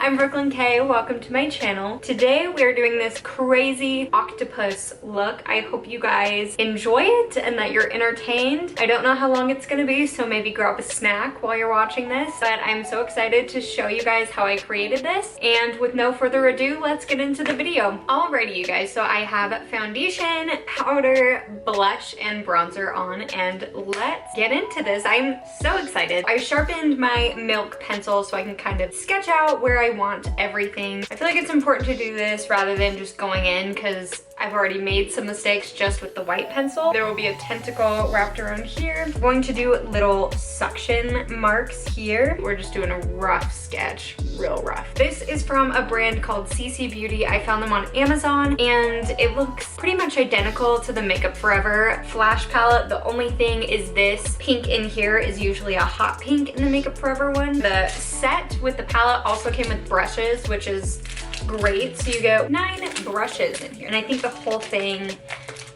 I'm Brooklyn K. Welcome to my channel. Today we are doing this crazy octopus look. I hope you guys enjoy it and that you're entertained. I don't know how long it's gonna be, so maybe grab a snack while you're watching this, but I'm so excited to show you guys how I created this. And with no further ado, let's get into the video. Alrighty, you guys, so I have foundation, powder, blush, and bronzer on, and let's get into this. I'm so excited. I sharpened my milk pencil so I can kind of sketch out where I want everything. I feel like it's important to do this rather than just going in because I've already made some mistakes just with the white pencil. There will be a tentacle wrapped around here. I'm going to do little suction marks here. We're just doing a rough sketch, real rough. This is from a brand called CC Beauty. I found them on Amazon and it looks pretty much identical to the Makeup Forever Flash palette. The only thing is this pink in here is usually a hot pink in the Makeup Forever one. The set with the palette also came with brushes, which is great. So you get 9 brushes in here. And I think the whole thing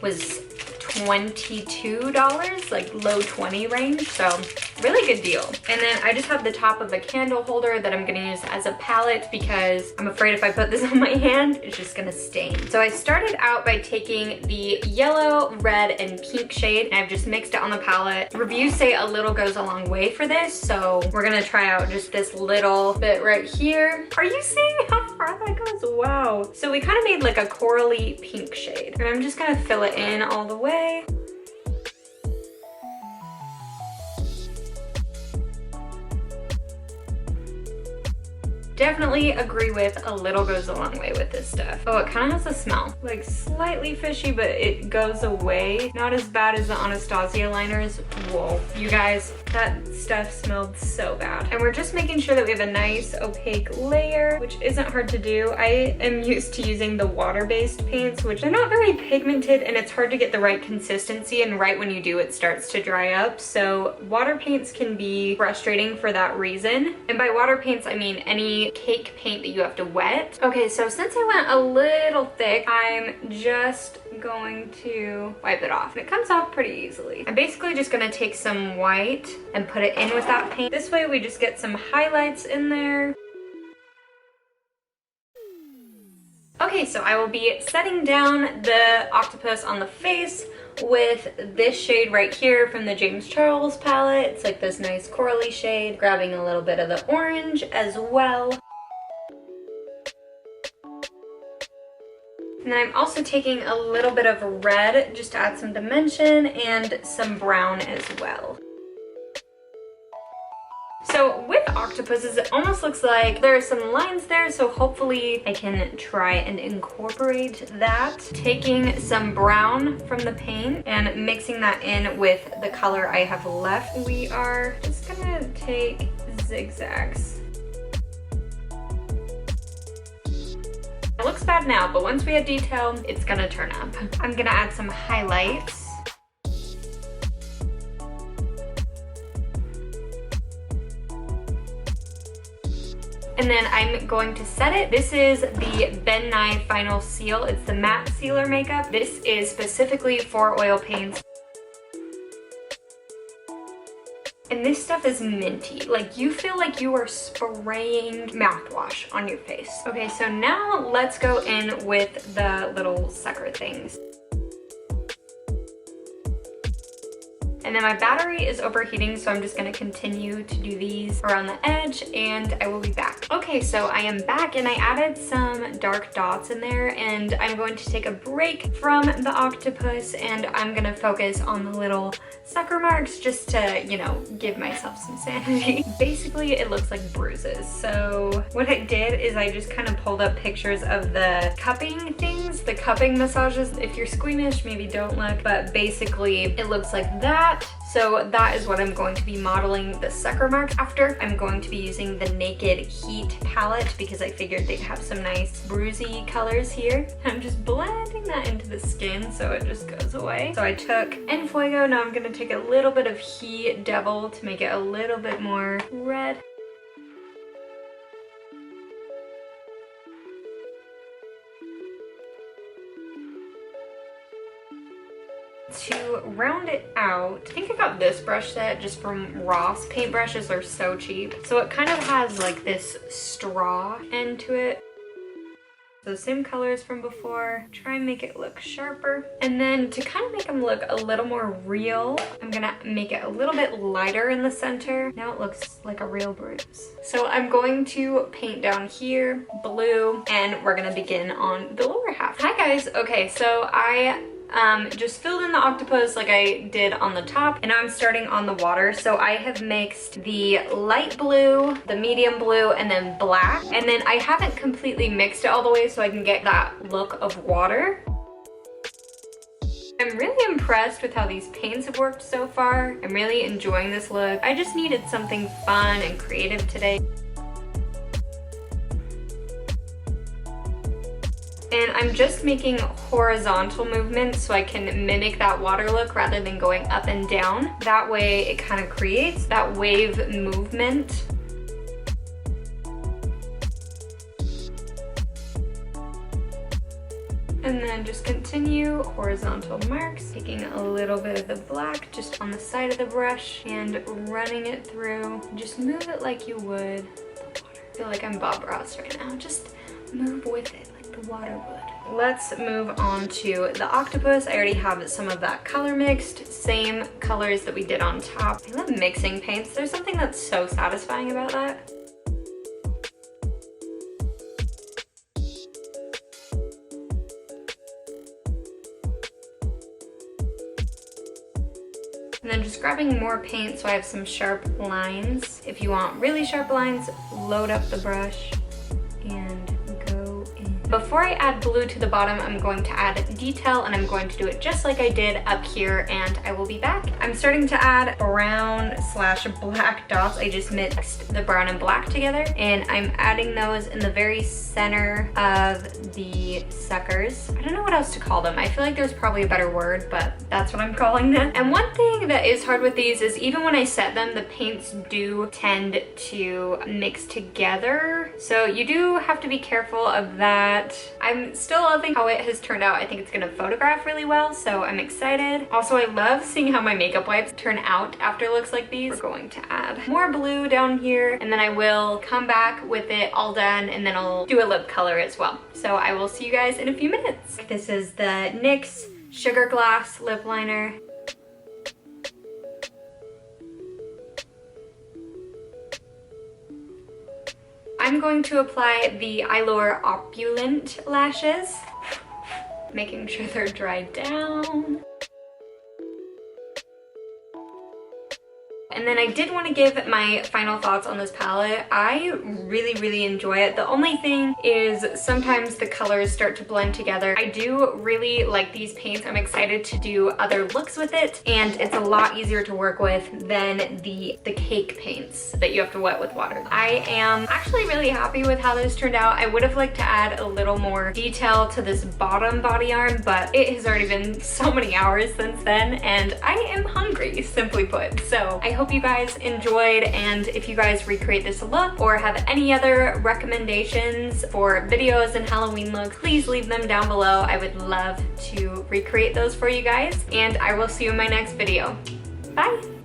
was $22, like low 20 range, so really good deal. And then I just have the top of a candle holder that I'm gonna use as a palette because I'm afraid if I put this on my hand, it's just gonna stain. So I started out by taking the yellow, red, and pink shade, and I've just mixed it on the palette. Reviews say a little goes a long way for this, so we're gonna try out just this little bit right here. Are you seeing how far that goes? Wow. So we kind of made like a corally pink shade, and I'm just gonna fill it in all the way. Definitely agree with a little goes a long way with this stuff. Oh, it kind of has a smell. Like slightly fishy, but it goes away. Not as bad as the Anastasia liners. Whoa, you guys, that stuff smelled so bad. And we're just making sure that we have a nice opaque layer, which isn't hard to do. I am used to using the water-based paints, which are not very pigmented, and it's hard to get the right consistency, and right when you do, it starts to dry up. So water paints can be frustrating for that reason. And by water paints, I mean any cake paint that you have to wet. Okay, so since I went a little thick, I'm just going to wipe it off. And it comes off pretty easily. I'm basically just gonna take some white and put it in with that paint. This way we just get some highlights in there. Okay, so I will be setting down the octopus on the face with this shade right here from the James Charles palette. It's like this nice corally shade, grabbing a little bit of the orange as well. And then I'm also taking a little bit of red just to add some dimension and some brown as well. So with octopuses, it almost looks like there are some lines there, so hopefully I can try and incorporate that. Taking some brown from the paint and mixing that in with the color I have left. We are just gonna take zigzags. It looks bad now, but once we add detail, it's gonna turn up. I'm gonna add some highlights. And then I'm going to set it. This is the Ben Nye Final Seal. It's the matte sealer makeup. This is specifically for oil paints. And this stuff is minty. Like, you feel like you are spraying mouthwash on your face. Okay, so now let's go in with the little sucker things. And then my battery is overheating, so I'm just gonna continue to do these around the edge, and I will be back. Okay, so I am back, and I added some dark dots in there, and I'm going to take a break from the octopus, and I'm gonna focus on the little sucker marks just to, you know, give myself some sanity. Basically, it looks like bruises. So what I did is I just kind of pulled up pictures of the cupping things, the cupping massages. If you're squeamish, maybe don't look, but basically it looks like that. So that is what I'm going to be modeling the sucker marks after. I'm going to be using the Naked Heat palette because I figured they'd have some nice bruisey colors here. I'm just blending that into the skin so it just goes away. So I took En Fuego, now I'm gonna take a little bit of Heat Devil to make it a little bit more red. to round it out, I think I got this brush set just from Ross. Paintbrushes are so cheap. So it kind of has like this straw end to it. So same colors from before, try and make it look sharper. And then to kind of make them look a little more real, I'm gonna make it a little bit lighter in the center. Now it looks like a real bruise. So I'm going to paint down here, blue, and we're gonna begin on the lower half. Hi guys, okay, so I just filled in the octopus like I did on the top, and now I'm starting on the water. So I have mixed the light blue, the medium blue, and then black. And then I haven't completely mixed it all the way so I can get that look of water. I'm really impressed with how these paints have worked so far. I'm really enjoying this look. I just needed something fun and creative today. And I'm just making horizontal movements so I can mimic that water look rather than going up and down. That way it kind of creates that wave movement. And then just continue horizontal marks, taking a little bit of the black just on the side of the brush and running it through. Just move it like you would the water. I feel like I'm Bob Ross right now. Just move with it. The water would. Let's move on to the octopus. I already have some of that color mixed, same colors that we did on top. I love mixing paints. There's something that's so satisfying about that. And then just grabbing more paint so I have some sharp lines. If you want really sharp lines, load up the brush and go in. Before I add blue to the bottom, I'm going to add detail, and I'm going to do it just like I did up here, and I will be back. I'm starting to add brown/black dots. I just mixed the brown and black together, and I'm adding those in the very center of the suckers. I don't know what else to call them. I feel like there's probably a better word, but that's what I'm calling them. And one thing that is hard with these is even when I set them, the paints do tend to mix together. So you do have to be careful of that. I'm still loving how it has turned out. I think it's gonna photograph really well, so I'm excited. Also, I love seeing how my makeup wipes turn out after looks like these. We're going to add more blue down here, and then I will come back with it all done, and then I'll do a lip color as well. So I will see you guys in a few minutes. This is the NYX Sugar Glass lip liner. I'm going to apply the Eyelure Opulent lashes, making sure they're dried down. And then I did want to give my final thoughts on this palette. I really enjoy it. The only thing is sometimes the colors start to blend together. I do really like these paints. I'm excited to do other looks with it, and it's a lot easier to work with than the cake paints that you have to wet with water. I am actually really happy with how this turned out. I would have liked to add a little more detail to this bottom body arm, but it has already been so many hours since then, and I am hungry, simply put. So I hope you guys enjoyed, and if you guys recreate this look or have any other recommendations for videos and Halloween looks, please leave them down below. I would love to recreate those for you guys, and I will see you in my next video.